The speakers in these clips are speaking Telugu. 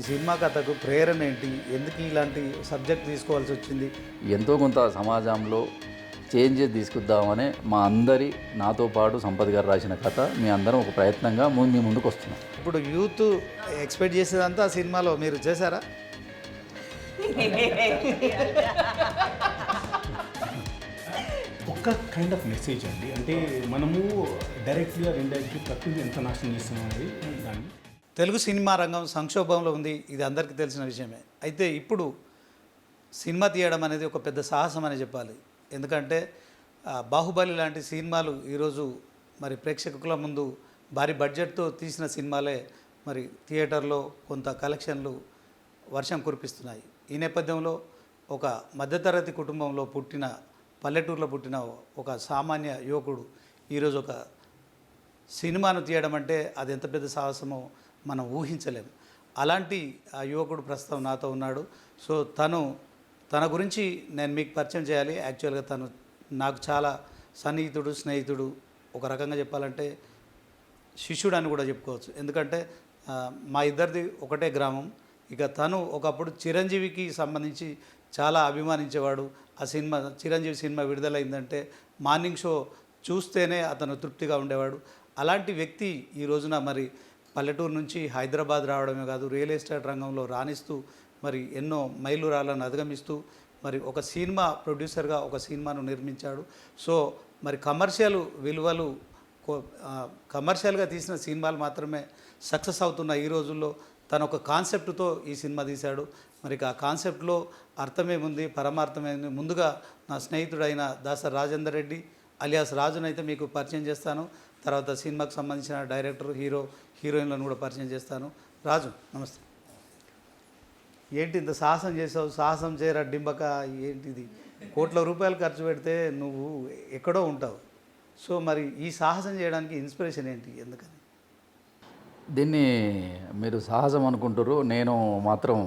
ఈ సినిమా కథకు ప్రేరణ ఏంటి? ఎందుకు ఇలాంటి సబ్జెక్ట్ తీసుకోవాల్సి వచ్చింది? ఎంతో కొంత సమాజంలో చేంజెస్ తీసుకొద్దామని మా అందరి నాతో పాటు సంపత్ గారు రాసిన కథ మీ అందరం ఒక ప్రయత్నంగా మీ ముందుకు వస్తున్నాం. ఇప్పుడు యూత్ ఎక్స్పెక్ట్ చేసేదంతా ఆ సినిమాలో మీరు చేశారా? ఒక కైండ్ ఆఫ్ మెసేజ్ అండి. అంటే మనము డైరెక్ట్లీ ఆర్ ఇండైరెక్ట్లీ ప్రకృతిని ఎంత నాశనం చేస్తున్నాం అనేది దాన్ని. తెలుగు సినిమా రంగం సంక్షోభంలో ఉంది, ఇది అందరికీ తెలిసిన విషయమే. అయితే ఇప్పుడు సినిమా తీయడం అనేది ఒక పెద్ద సాహసం అని చెప్పాలి. ఎందుకంటే బాహుబలి లాంటి సినిమాలు ఈరోజు మరి ప్రేక్షకుల ముందు భారీ బడ్జెట్తో తీసిన సినిమాలే మరి థియేటర్లో కొంత కలెక్షన్లు వర్షం కురిపిస్తున్నాయి. ఈ నేపథ్యంలో ఒక మధ్యతరగతి కుటుంబంలో పుట్టిన, పల్లెటూరులో పుట్టిన ఒక సామాన్య యువకుడు ఈరోజు ఒక సినిమాను తీయడం అంటే అది ఎంత పెద్ద సాహసమో మనం ఊహించలేము. అలాంటి ఆ యువకుడు ప్రస్తుతం నాతో ఉన్నాడు. సో తన గురించి నేను మీకు పరిచయం చేయాలి. యాక్చువల్గా తను నాకు చాలా సన్నిహితుడు, స్నేహితుడు, ఒక రకంగా చెప్పాలంటే శిష్యుడు అని కూడా చెప్పుకోవచ్చు. ఎందుకంటే మా ఇద్దరిది ఒకటే గ్రామం. ఇక తను ఒకప్పుడు చిరంజీవికి సంబంధించి చాలా అభిమానించేవాడు. ఆ సినిమా చిరంజీవి సినిమా విడుదలైందంటే మార్నింగ్ షో చూస్తేనే అతను తృప్తిగా ఉండేవాడు. అలాంటి వ్యక్తి ఈ రోజున మరి పల్లెటూరు నుంచి హైదరాబాద్ రావడమే కాదు, రియల్ ఎస్టేట్ రంగంలో రాణిస్తూ మరి ఎన్నో మైలురాళ్ళను అధిగమిస్తూ మరి ఒక సినిమా ప్రొడ్యూసర్గా ఒక సినిమాను నిర్మించాడు. సో మరి కమర్షియల్ విలువలు, కమర్షియల్గా తీసిన సినిమాలు మాత్రమే సక్సెస్ అవుతున్న ఈ రోజుల్లో తను ఒక కాన్సెప్ట్తో ఈ సినిమా తీశాడు. మరి ఆ కాన్సెప్ట్లో అర్థమేముంది, పరమార్థమేముంది? ముందుగా నా స్నేహితుడైన దాసరి రాజేందర్ రెడ్డి అలియాస్ రాజునైతే మీకు పరిచయం చేస్తాను. తర్వాత సినిమాకు సంబంధించిన డైరెక్టర్, హీరోయిన్లను కూడా పరిచయం చేస్తాను. రాజు, నమస్తే. ఏంటి ఇంత సాహసం చేసావు? సాహసం చేయరా డింబక, ఏంటిది? కోట్ల రూపాయలు ఖర్చు పెడితే నువ్వు ఎక్కడో ఉంటావు. సో మరి ఈ సాహసం చేయడానికి ఇన్స్పిరేషన్ ఏంటి? ఎందుకని దీన్ని మీరు సాహసం అనుకుంటారు, నేను మాత్రం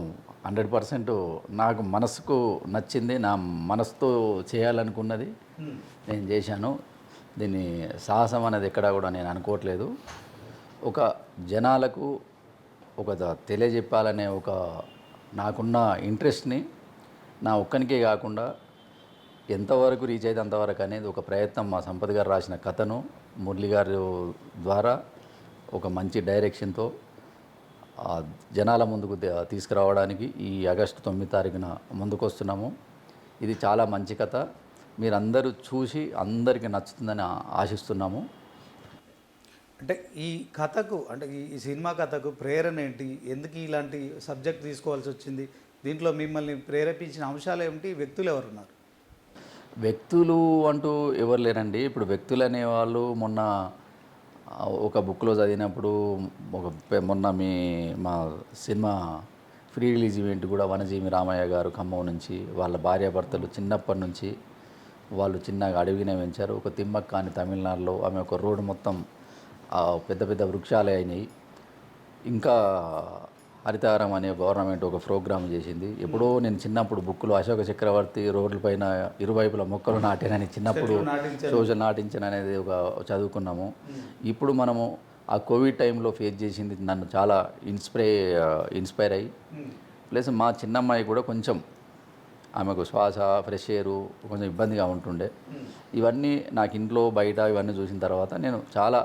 100% నాకు మనసుకు నచ్చింది, నా మనసుతో చేయాలనుకున్నది నేను చేశాను. దీన్ని సాహసం అనేది ఎక్కడా కూడా నేను అనుకోవట్లేదు. ఒక జనాలకు ఒక తెలియజెప్పాలనే ఒక నాకున్న ఇంట్రెస్ట్ని నా ఒక్కనికే కాకుండా ఎంతవరకు రీచ్ అయితే అంతవరకు అనేది ఒక ప్రయత్నం. మా సంపత్ గారు రాసిన కథను మురళి గారు ద్వారా ఒక మంచి డైరెక్షన్తో జనాల ముందుకు తీసుకురావడానికి ఈ ఆగస్టు 9 తారీఖున ముందుకు వస్తున్నాము. ఇది చాలా మంచి కథ, మీరందరూ చూసి అందరికీ నచ్చుతుందని ఆశిస్తున్నాము. అంటే ఈ కథకు, అంటే ఈ సినిమా కథకు ప్రేరణ ఏంటి? ఎందుకు ఇలాంటి సబ్జెక్ట్ తీసుకోవాల్సి వచ్చింది? దీంట్లో మిమ్మల్ని ప్రేరేపించిన అంశాలు ఏమిటి? వ్యక్తులు ఎవరున్నారు? వ్యక్తులు అంటూ ఎవరు లేరండి. ఇప్పుడు వ్యక్తులు అనేవాళ్ళు మొన్న ఒక బుక్లో చదివినప్పుడు మొన్న మా సినిమా ఫ్రీ రిలీజ్ ఈవెంట్ కూడా వనజీవి రామయ్య గారు ఖమ్మం నుంచి వాళ్ళ భార్యాభర్తలు చిన్నప్పటి నుంచి వాళ్ళు చిన్నగా అడవినే పెంచారు. ఒక తిమ్మక్క అని తమిళనాడులో ఆమె ఒక రోడ్డు మొత్తం పెద్ద పెద్ద వృక్షాలే అయినాయి. ఇంకా హరితారం అనే గవర్నమెంట్ ఒక ప్రోగ్రామ్ చేసింది. ఎప్పుడో నేను చిన్నప్పుడు బుక్లో అశోక చక్రవర్తి రోడ్లపైన ఇరువైపుల మొక్కలు నాటానని చిన్నప్పుడు సోషల్ నాటించను అనేది ఒక చదువుకున్నాము. ఇప్పుడు మనము ఆ కోవిడ్ టైంలో ఫేస్ చేసింది నన్ను చాలా ఇన్స్పైర్ అయ్యి, ప్లస్ మా చిన్నమ్మాయి కూడా కొంచెం ఆమెకు శ్వాస, ఫ్రెష్ ఎయిర్ కొంచెం ఇబ్బందిగా ఉంటుండే. ఇవన్నీ నాకు ఇంట్లో బయట ఇవన్నీ చూసిన తర్వాత నేను చాలా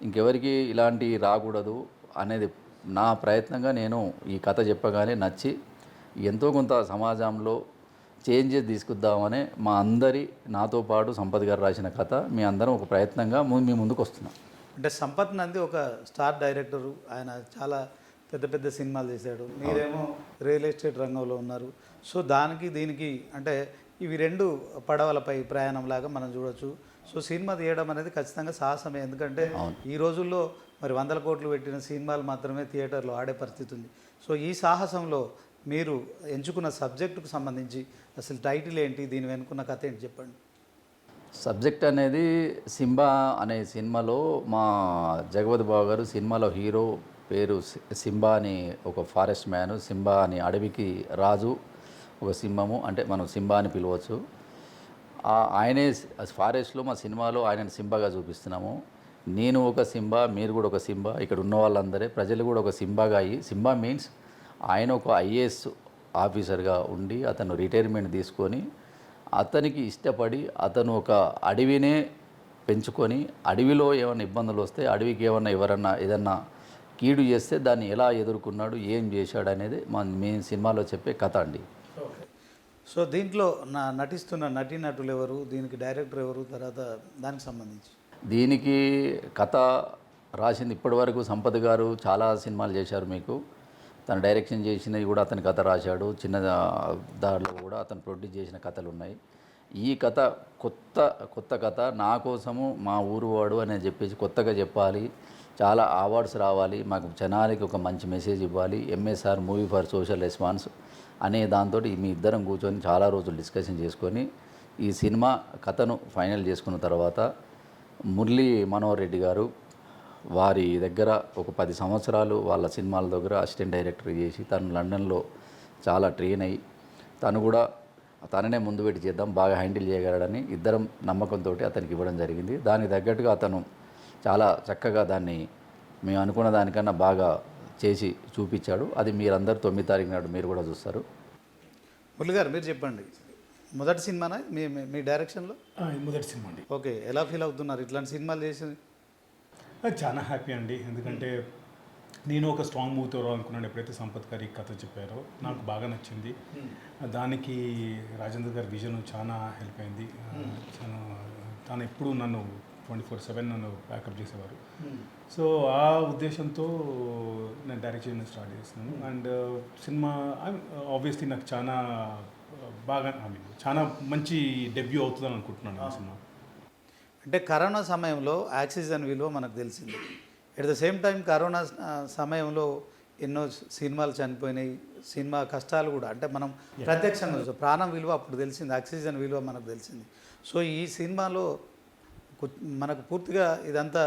ఇంకెవరికి ఇలాంటి రాకూడదు అనేది నా ప్రయత్నంగా నేను ఈ కథ చెప్పగానే నచ్చి ఎంతో కొంత సమాజంలో చేంజెస్ తీసుకొద్దామని మా అందరి నాతో పాటు సంపత్ గారు రాసిన కథ మీ అందరం ఒక ప్రయత్నంగా మీ ముందుకు వస్తున్నాం. అంటే సంపత్ నంది ఒక స్టార్ డైరెక్టరు, ఆయన చాలా పెద్ద పెద్ద సినిమాలు చేశాడు. మీరేమో రియల్ ఎస్టేట్ రంగంలో ఉన్నారు. సో దానికి దీనికి అంటే ఇవి రెండు పడవలపై ప్రయాణంలాగా మనం చూడవచ్చు. సో సినిమా తీయడం అనేది ఖచ్చితంగా సాహసమే. ఎందుకంటే ఈ రోజుల్లో మరి 100 కోట్లు పెట్టిన సినిమాలు మాత్రమే థియేటర్లో ఆడే పరిస్థితి ఉంది. సో ఈ సాహసంలో మీరు ఎంచుకున్న సబ్జెక్టుకు సంబంధించి అసలు టైటిల్ ఏంటి, దీని వెనుకున్న కథ ఏంటి చెప్పండి. సబ్జెక్ట్ అనేది సింబా అనే సినిమాలో మా జగపతి బాబు గారు సినిమాలో హీరో పేరు సింబా అని ఒక ఫారెస్ట్ మ్యాన్, సింబా అని అడవికి రాజు, ఒక సింహము, అంటే మనం సింబా అని పిలవచ్చు. ఆయనే ఫారెస్ట్లో మా సినిమాలో ఆయనని సింబాగా చూపిస్తున్నాము. నేను ఒక సింబా, మీరు కూడా ఒక సింబా, ఇక్కడ ఉన్న వాళ్ళందరే ప్రజలు కూడా ఒక సింబాగా అయ్యి, సింబా మీన్స్ ఆయన ఒక ఐఏఎస్ ఆఫీసర్గా ఉండి అతను రిటైర్మెంట్ తీసుకొని అతనికి ఇష్టపడి అతను ఒక అడవినే పెంచుకొని అడవిలో ఏమైనా ఇబ్బందులు వస్తే అడవికి ఎవరన్నా ఏదన్నా కీడు చేస్తే దాన్ని ఎలా ఎదుర్కొన్నాడు, ఏం చేశాడు అనేది మీ సినిమాలో చెప్పే కథ అండి. ఓకే. సో దీంట్లో నటిస్తున్న నటీనటులు ఎవరు, దీనికి డైరెక్టర్ ఎవరు, తర్వాత దానికి సంబంధించి దీనికి కథ రాసింది ఇప్పటివరకు సంపత్ గారు చాలా సినిమాలు చేశారు. మీకు తను డైరెక్షన్ చేసినవి కూడా అతని కథ రాశాడు. చిన్న దారిలో కూడా అతను ప్రొడ్యూస్ చేసిన కథలు ఉన్నాయి. ఈ కథ కొత్త కథ నా కోసము మా ఊరు వాడు అని చెప్పేసి కొత్తగా చెప్పాలి, చాలా అవార్డ్స్ రావాలి, మాకు జనాలకి ఒక మంచి మెసేజ్ ఇవ్వాలి, MSR movie for social response అనే దాంతో మీ ఇద్దరం కూర్చొని చాలా రోజులు డిస్కషన్ చేసుకొని ఈ సినిమా కథను ఫైనల్ చేసుకున్న తర్వాత మురళీ మనోహర్ రెడ్డి గారు వారి దగ్గర ఒక 10 సంవత్సరాలు వాళ్ళ సినిమాల దగ్గర అసిస్టెంట్ డైరెక్టర్ చేసి తను లండన్లో చాలా ట్రైన్ అయ్యి తననే ముందు పెట్టి చేద్దాం, బాగా హ్యాండిల్ చేయగలడని ఇద్దరం నమ్మకంతో అతనికి ఇవ్వడం జరిగింది. దానికి తగ్గట్టుగా అతను చాలా చక్కగా దాన్ని మేము అనుకున్న దానికన్నా బాగా చేసి చూపించాడు. అది మీరందరూ 9 తారీఖు నాడు మీరు కూడా చూస్తారు. మురళి గారు మీరు చెప్పండి, మొదటి సినిమానా మీ మీ డైరెక్షన్లో? మొదటి సినిమా అండి. ఓకే, ఎలా ఫీల్ అవుతున్నారు ఇట్లాంటి సినిమాలు చేసి? చాలా హ్యాపీ అండి. ఎందుకంటే నేను ఒక స్ట్రాంగ్ మూవీతో అనుకున్నాను. ఎప్పుడైతే సంపత్ గారి కథ చెప్పారో నాకు బాగా నచ్చింది. దానికి రాజేంద్ర గారి విజన్ చాలా హెల్ప్ అయింది. తను ఎప్పుడు నన్ను 24/7 నన్ను బ్యాకప్ చేసేవారు. సో ఆ ఉద్దేశంతో నేను డైరెక్ట్ చేయడం స్టార్ట్ చేస్తున్నాను. అండ్ సినిమా ఆబ్వియస్లీ నాకు చాలా బాగా చాలా మంచి డెబ్యూ అవుతుందని అనుకుంటున్నాను ఆ సినిమా. అంటే కరోనా సమయంలో ఆక్సిజన్ విలువ మనకు తెలిసింది. At the same time corona సమయంలో ఎన్నో సినిమాలు చనిపోయినాయి, సినిమా కష్టాలు కూడా అంటే మనం ప్రత్యక్షంగా చూసాం. ప్రాణం విలువ అప్పుడు తెలిసింది, ఆక్సిజన్ విలువ మనకు తెలిసింది. సో ఈ సినిమాలో మనకు పూర్తిగా ఇదంతా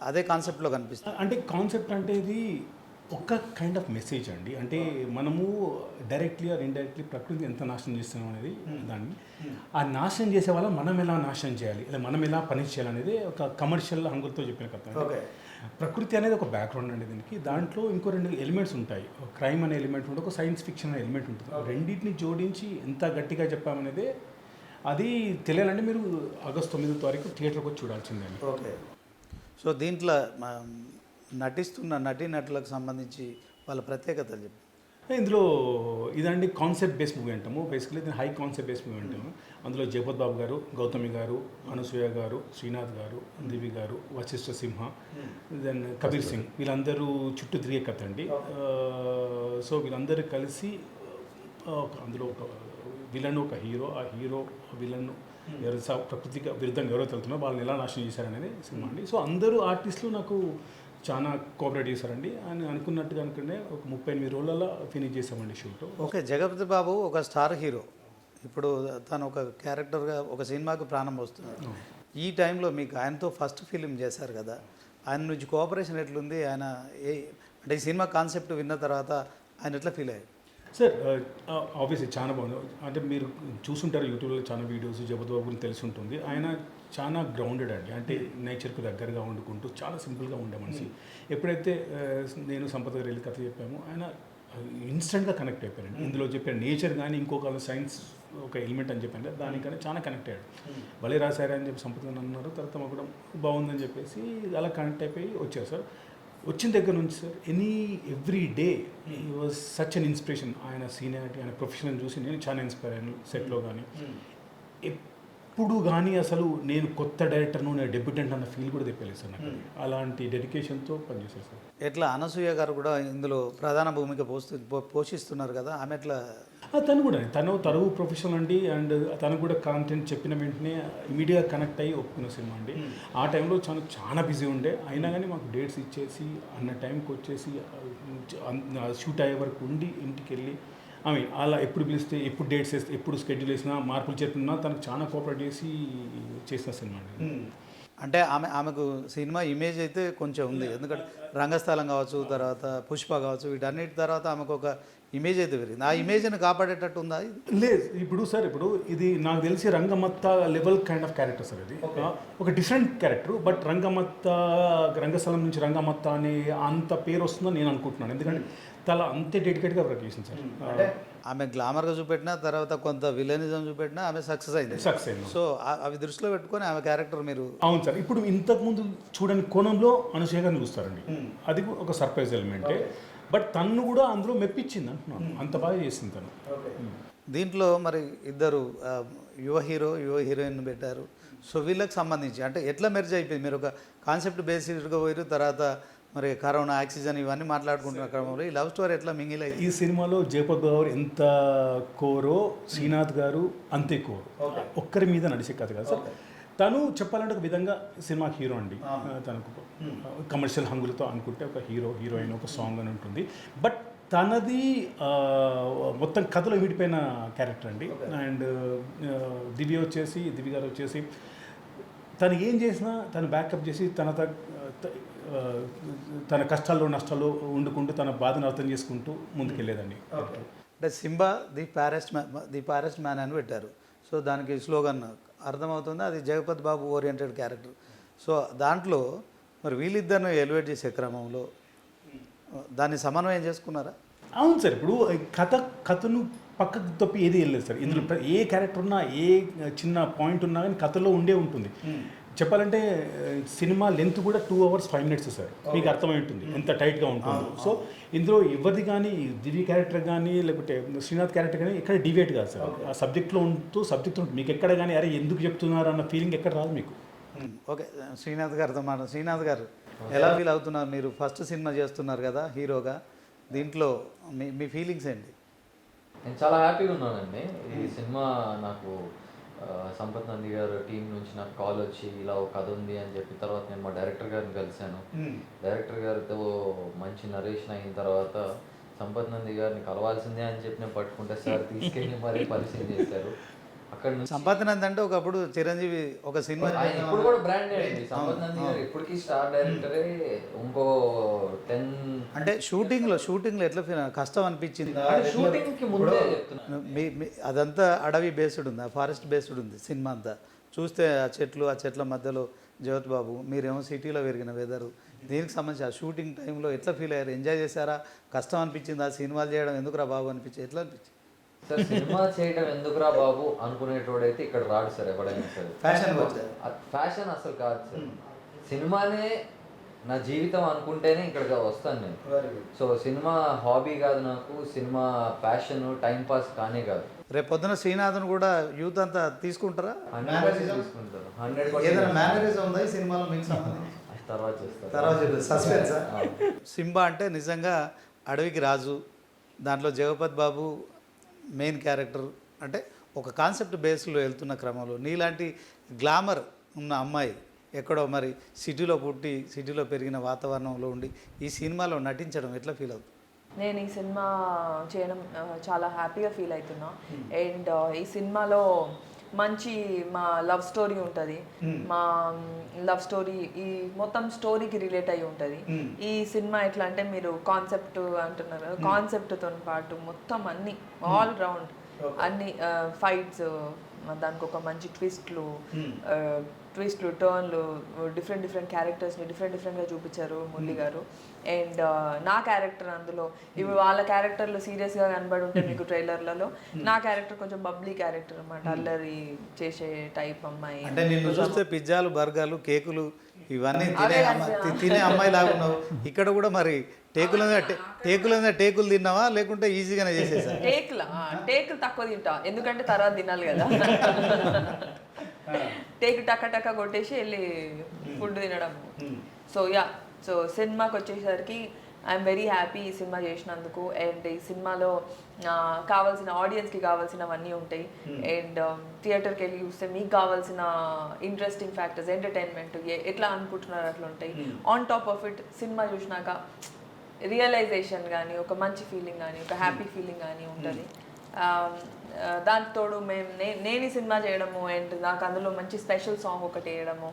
అదే కాన్సెప్ట్లో కనిపిస్తుంది. అంటే కాన్సెప్ట్ అంటే ఇది ఒక కైండ్ ఆఫ్ మెసేజ్ అండి. అంటే మనము డైరెక్ట్లీ ఆర్ ఇండైరెక్ట్లీ ప్రకృతిని ఎంత నాశనం చేస్తున్నాం అనేది దాన్ని ఆ నాశనం చేసే వాళ్ళ మనం ఎలా నాశనం చేయాలి, లేదా మనం ఎలా పని చేయాలనేది ఒక కమర్షియల్ హంగులతో చెప్పిన కథ. ఓకే, ప్రకృతి అనేది ఒక బ్యాక్గ్రౌండ్ అండి దీనికి. దాంట్లో ఇంకో 2 ఎలిమెంట్స్ ఉంటాయి. క్రైమ్ అనే ఎలిమెంట్ ఉంటుంది, ఒక సైన్స్ ఫిక్షన్ అనే ఎలిమెంట్ ఉంటుంది. రెండింటిని జోడించి ఎంత గట్టిగా చెప్పామనేది అది తెలియాలంటే మీరు ఆగస్ట్ 9వ తారీఖు థియేటర్కి వచ్చి చూడాల్సిందే. ఓకే. సో దీంట్లో నటిస్తున్న నటీనటులకు సంబంధించి వాళ్ళ ప్రత్యేకతలు చెప్పి. ఇందులో ఇదండి కాన్సెప్ట్ బేస్డ్ మూవీ అంటాము. బేసికలీ దీన్ని హై కాన్సెప్ట్ బేస్డ్ మూవీ అంటాము. అందులో జగపత్ బాబు గారు, గౌతమి గారు, అనసూయ గారు, శ్రీనాథ్ గారు, దివి గారు, వశిష్ఠ సింహ, దెన్ కబీర్ సింగ్ వీళ్ళందరూ చుట్టూ తిరిగే కథ అండి. సో వీళ్ళందరూ కలిసి అందులో ఒక విలన్, ఒక హీరో, ఆ హీరో విలన్ ఎవరు ప్రకృతికి విరుద్ధంగా ఎవరో వెళ్తున్నారో వాళ్ళని ఎలా నాశనం చేశారనేది సినిమా అండి. సో అందరూ ఆర్టిస్టులు నాకు చాలా కోఆపరేట్ చేశారండి. అని అనుకున్నట్టుగా అనుకుంటే ఒక 38 రోజులలో ఫినిష్ చేసామండి షూట్. ఓకే, జగపతి బాబు ఒక స్టార్ హీరో. ఇప్పుడు తను ఒక క్యారెక్టర్గా ఒక సినిమాకు ప్రాణం వస్తున్నాడు. ఈ టైంలో మీకు ఆయనతో ఫస్ట్ ఫిలిం చేశారు కదా, ఆయన నుంచి కోఆపరేషన్ ఎట్లుంది? ఆయన అంటే ఈ సినిమా కాన్సెప్ట్ విన్న తర్వాత ఆయన ఎట్లా ఫీల్ అయ్యారు? సార్ ఆబ్వియస్లీ చాలా బాగుంది. అంటే మీరు చూసుంటారు యూట్యూబ్లో చాలా వీడియోస్ జగపతి బాబు గురించి తెలిసి ఉంటుంది. ఆయన చాలా గ్రౌండెడ్ అండి. అంటే నేచర్కు దగ్గరగా వండుకుంటూ చాలా సింపుల్గా ఉండే మనిషి. ఎప్పుడైతే నేను సంపత్ గారు వెళ్ళి కథ చెప్పామో ఆయన ఇన్స్టెంట్గా కనెక్ట్ అయిపోయారండి. ఇందులో చెప్పాను నేచర్ కానీ ఇంకొక సైన్స్ ఒక ఎలిమెంట్ అని చెప్పాను కదా, దానికన్నా చాలా కనెక్ట్ అయ్యాడు. భలే రాశారా అని చెప్పి సంపత్ గారు అన్నారు. తర్వాత మాకు కూడా బాగుందని చెప్పేసి అలా కనెక్ట్ అయిపోయి వచ్చారు సార్. వచ్చిన దగ్గర నుంచి sir every day he was such an inspiration. ఆయన సీనియారిటీ, ఆయన ప్రొఫెషనల్ చూసి నేను చాలా ఇన్స్పైర్ అయ్యాను. సెట్లో కానీ ఎప్పుడు కానీ అసలు నేను కొత్త డైరెక్టర్ను, నేను డెబ్యూటెంట్ అన్న ఫీల్ కూడా తెప్పలేదు సార్ నాకు. అలాంటి డెడికేషన్తో పనిచేశారు సార్. ఎట్లా అనసూయ గారు కూడా ఇందులో ప్రధాన భూమిక పోషిస్తున్నారు కదా, ఆమె ఎట్లా? తను తరువు ప్రొఫెషనల్ అండి. అండ్ తను కూడా కాంటెంట్ చెప్పిన వెంటనే ఇమీడియట్గా కనెక్ట్ అయ్యి ఒప్పుకున్న సినిమా అండి. ఆ టైంలో చాలా బిజీ ఉండే, అయినా కానీ మాకు డేట్స్ ఇచ్చేసి అన్న టైంకి వచ్చేసి షూట్ అయ్యే వరకు ఉండి ఇంటికి వెళ్ళి అలా ఎప్పుడు పిలిస్తే, ఎప్పుడు డేట్స్ వేస్తే, ఎప్పుడు స్కెడ్యూల్ వేసినా, మార్పులు చెప్పినా తనకు చాలా కోఆపరేట్ చేసి చేసిన సినిమా అండి. అంటే ఆమెకు సినిమా ఇమేజ్ అయితే కొంచెం ఉంది. ఎందుకంటే రంగస్థలం కావచ్చు, తర్వాత పుష్ప కావచ్చు, వీటన్నిటి తర్వాత ఆమెకు ఒక ఇమేజ్ అయితే పెరిగింది. ఆ ఇమేజ్ని కాపాడేటట్టు ఉందా? లేదు ఇప్పుడు ఇది నాకు తెలిసి Rangammatta level kind of character sir. ఇది ఒక డిఫరెంట్ క్యారెక్టర్. బట్ రంగస్థలం నుంచి రంగమత్త అనే అంత పేరు వస్తుందని నేను అనుకుంటున్నాను. ఎందుకంటే చాలా అంతే డెడికేట్గా వర్క్ చేసింది సార్. ఆమె గ్లామర్గా చూపెట్టినా తర్వాత కొంత విలనిజం చూపెట్టినా ఆమె సక్సెస్ అయింది. సక్సెస్ అయింది. సో అవి దృష్టిలో పెట్టుకొని ఆమె క్యారెక్టర్ మీరు అవును సార్. ఇప్పుడు ఇంతకుముందు చూడని కోణంలో అనసూయ గారిని చూస్తారండి. అది ఒక సర్ప్రైజ్ ఎలిమెంటే. బట్ తను కూడా అందులో మెప్పించింది అంటున్నాను, అంత బాగా చేసింది తను. దీంట్లో మరి ఇద్దరు యువ హీరోయిన్ పెట్టారు. సో వీళ్ళకి సంబంధించి అంటే ఎట్లా మెర్జ్ అయిపోయింది? మీరు ఒక కాన్సెప్ట్ బేస్డ్గా పోయారు, తర్వాత మరి కరోనా, ఆక్సిజన్ ఇవన్నీ మాట్లాడుకుంటున్న క్రమంలో ఈ లవ్ స్టోరీ ఎట్లా మింగిల్ అయ్యింది? ఈ సినిమాలో జయపద్ గారు ఎంత కోరో శ్రీనాథ్ గారు అంతే కోరు. ఒక్కరి మీద నడిచే కథ కదా సార్. తను చెప్పాలంటే ఒక విధంగా సినిమా హీరో అండి. తనకు కమర్షియల్ హంగులతో అనుకుంటే ఒక హీరోయిన్ ఒక సాంగ్ అని ఉంటుంది. బట్ తనది మొత్తం కథలో విడిపోయిన క్యారెక్టర్ అండి. అండ్ దివ్య గారు వచ్చేసి తను ఏం చేసినా తను బ్యాకప్ చేసి తన కష్టాల్లో నష్టాల్లో వండుకుంటూ తన బాధను అర్థం చేసుకుంటూ ముందుకెళ్ళేదండి. అంటే సింబా ది ప్యారెస్ట్ మ్యాన్ అని పెట్టారు. సో దానికి స్లోగన్ అర్థమవుతుంది, అది జగపత్ బాబు ఓరియంటెడ్ క్యారెక్టర్. సో దాంట్లో మరి వీళ్ళిద్దరిని ఎలివేట్ చేసే క్రమంలో దాన్ని సమన్వయం చేసుకున్నారా? అవును సార్. ఇప్పుడు కథను పక్కకు తప్పి ఏది వెళ్ళలేదు సార్. ఇందులో ఏ క్యారెక్టర్ ఉన్నా, ఏ చిన్న పాయింట్ ఉన్నా కానీ కథలో ఉంటుంది. చెప్పాలంటే సినిమా లెంత్ కూడా 2 hours 5 minutes సార్. మీకు అర్థమై ఉంటుంది ఎంత టైట్గా ఉంటుందో. సో ఇందులో ఎవరిది కానీ దివ్య క్యారెక్టర్ కానీ లేకపోతే శ్రీనాథ్ క్యారెక్టర్ కానీ ఎక్కడ డివేట్ కాదు సార్. ఆ సబ్జెక్ట్లో ఉంటుంది. మీకు ఎక్కడ కానీ అరే ఎందుకు చెప్తున్నారు అన్న ఫీలింగ్ ఎక్కడ రాదు మీకు. ఓకే, శ్రీనాథ్ గారితో మాట. శ్రీనాథ్ గారు ఎలా ఫీల్ అవుతున్నారు? మీరు ఫస్ట్ సినిమా చేస్తున్నారు కదా హీరోగా, దీంట్లో మీ ఫీలింగ్స్ ఏంటి? నేను చాలా హ్యాపీగా ఉన్నానండి. ఈ సినిమా నాకు సంపత్ నంది గారు టీం నుంచి నాకు కాల్ వచ్చి ఇలా ఒక కథ ఉంది అని చెప్పిన తర్వాత నేను మా డైరెక్టర్ గారిని కలిశాను. డైరెక్టర్ గారితో మంచి నరేషన్ అయిన తర్వాత సంపత్ నంది గారిని కలవాల్సిందే అని చెప్పి నేను పట్టుకుంటే సార్ తీసుకెళ్ళి మరీ పరిచయం చేశారు. అక్కడ సంపత్ నంది అంటే ఒకప్పుడు చిరంజీవి ఒక సినిమా ఇప్పుడు కూడా బ్రాండ్ అండి. సంపత్ నంది గారు ఇప్పటికీ స్టార్ డైరెక్టరే. ఇంకో 10 అంటే షూటింగ్లో ఎట్లా ఫీల్ కష్టం అనిపించింది? షూటింగ్కి ముందే చెప్తున్నా, అదంతా అడవి బేస్డ్ ఉంది, ఫారెస్ట్ బేస్డ్ ఉంది సినిమా అంతా. చూస్తే ఆ చెట్ల మధ్యలో జగత్ బాబు, మీరేమో సిటీలో పెరిగిన వెదరు. దీనికి సంబంధించి ఆ షూటింగ్ టైంలో ఎట్లా ఫీల్ అయ్యారు? ఎంజాయ్ చేశారా? కష్టం అనిపించింది? ఆ సినిమాలు చేయడం ఎందుకురా బాబు అనిపించింది? ఎట్లా అనిపించింది? సార్ సినిమా చేయడం ఎందుకురా బాబు అనుకునేటోడైతే ఇక్కడ రాడు సార్ ఎవడైనా సరే. ఫ్యాషన్ అసలు కాదు సార్. సినిమానే నా జీవితం అనుకుంటేనే ఇక్కడికి వస్తాను నేను. సో సినిమా హాబీ కాదు నాకు, సినిమా ప్యాషన్, టైం పాస్ కానే కాదు. రేపు పొద్దున శ్రీనాథ్ను కూడా యూత్ అంతా తీసుకుంటారా? 100% తీసుకుంటారు. 100% తర్వాత సస్పెన్స్. సింబా అంటే నిజంగా అడవికి రాజు, దాంట్లో జగపత్ బాబు మెయిన్ క్యారెక్టర్. అంటే ఒక కాన్సెప్ట్ బేస్లో వెళ్తున్న క్రమంలో నీలాంటి గ్లామర్ ఉన్న అమ్మాయి ఎక్కడో మరి సిటీలో పుట్టి సిటీలో పెరిగిన వాతావరణంలో ఉండి ఈ సినిమాలో నటించడం ఎట్లా ఫీల్ అవుతుంది? నేను ఈ సినిమా చేయడం చాలా హ్యాపీగా ఫీల్ అవుతున్నా. అండ్ ఈ సినిమాలో మంచి మా లవ్ స్టోరీ ఉంటుంది. మా లవ్ స్టోరీ ఈ మొత్తం స్టోరీకి రిలేట్ అయి ఉంటుంది. ఈ సినిమా ఎట్లా అంటే మీరు కాన్సెప్ట్ అంటున్నారు కదా, కాన్సెప్ట్తో పాటు మొత్తం అన్ని ఆల్ రౌండ్ అన్ని ఫైట్స్, దానికి ఒక మంచి ట్విస్ట్లు, టర్న్లు, డిఫరెంట్ క్యారెక్టర్స్ని డిఫరెంట్గా చూపించారు మురళి గారు. అండ్ నా క్యారెక్టర్ అందులో ఇప్పుడు వాళ్ళ క్యారెక్టర్లు సీరియస్గా కనబడి ఉంటే మీకు ట్రైలర్లలో, నా క్యారెక్టర్ కొంచెం బబ్లీ క్యారెక్టర్ అనమాట, అల్లరి చేసే టైప్ అమ్మాయి. అంటే నిన్ను చూస్తే పిజ్జాలు, బర్గర్లు, కేకులు ఇవన్నీ తినే అమ్మాయి లాగా ఉన్నావు. ఇక్కడ కూడా మరి టేకులు తిన్నావా లేకుంటే ఈజీగానే చేసేసా? టేకులు తక్కువ తింటా, ఎందుకంటే తర్వాత తినాలి కదా. టేక్ టక్క కొట్టేసి వెళ్ళి ఫుడ్ తినడం. సో సినిమాకి వచ్చేసరికి ఐఎమ్ వెరీ హ్యాపీ ఈ సినిమా చేసినందుకు. అండ్ ఈ సినిమాలో కావాల్సిన ఆడియన్స్కి కావాల్సినవన్నీ ఉంటాయి. అండ్ థియేటర్కి వెళ్ళి చూస్తే మీకు కావాల్సిన ఇంట్రెస్టింగ్ ఫ్యాక్టర్స్, ఎంటర్టైన్మెంట్ ఎట్లా అనుకుంటున్నారు అట్లా ఉంటాయి. On top of it cinema చూసినాక రియలైజేషన్ కానీ, ఒక మంచి ఫీలింగ్ కానీ, ఒక హ్యాపీ ఫీలింగ్ కానీ ఉంటుంది. దానికి తోడు నేను ఈ సినిమా చేయడము అండ్ నాకు అందులో మంచి స్పెషల్ సాంగ్ ఒకటి వేయడము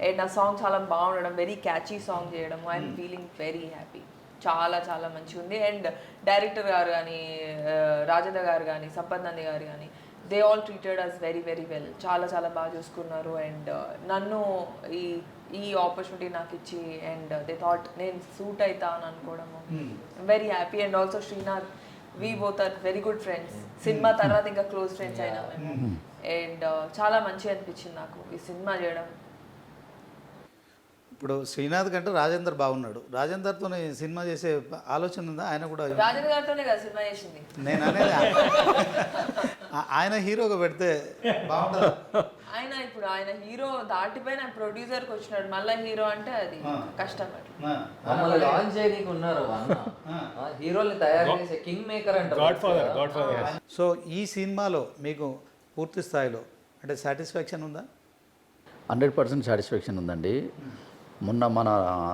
అండ్ ఆ సాంగ్ చాలా బాగుండడం, వెరీ క్యాచీ సాంగ్ చేయడము, ఐఎమ్ ఫీలింగ్ వెరీ హ్యాపీ. చాలా మంచిగా ఉంది. అండ్ డైరెక్టర్ గారు కానీ, రాజేంద్ర గారు కానీ, సంపత్ నంది గారు కానీ, they all treated us very well. చాలా బాగా చూసుకున్నారు. అండ్ నన్ను ఈ ఈ ఆపర్చునిటీ నాకు ఇచ్చి అండ్ దే థాట్ నేను సూట్ అవుతా అని అనుకోవడము very happy. And also Srinath, we both are very good friends. సినిమా తర్వాత ఇంకా క్లోజ్ ఫ్రెండ్స్ అయినా మేము. అండ్ చాలా మంచిగా అనిపించింది నాకు ఈ సినిమా చేయడం. ఇప్పుడు శ్రీనాథ్ కంటే రాజేందర్ బాగున్నాడు. రాజేందర్తో సినిమా చేసే ఆలోచన ఉందా? ఆయన కూడా రాజేంద్ర గారితోనే కదా సినిమా చేసింది. నేను అనేది ఆయన హీరోగా పెడితే బాగుంటుంది. ఆయన హీరో దాటిపోయిన ప్రొడ్యూసర్కి వచ్చినాడు, మళ్ళీ హీరో అంటే అది కష్టం. అట్లా మమ్మల్ని లాంచ్ చేయడానికి ఉన్నారు అన్న, హీరోల్ని తయారు చేసే కింగ్ మేకర్ అంటారు. God father. సో ఈ సినిమాలో మీకు పూర్తి స్థాయిలో అంటే సాటిస్ఫాక్షన్ ఉందా? 100% సాటిస్ఫాక్షన్ ఉందండి. మొన్న మన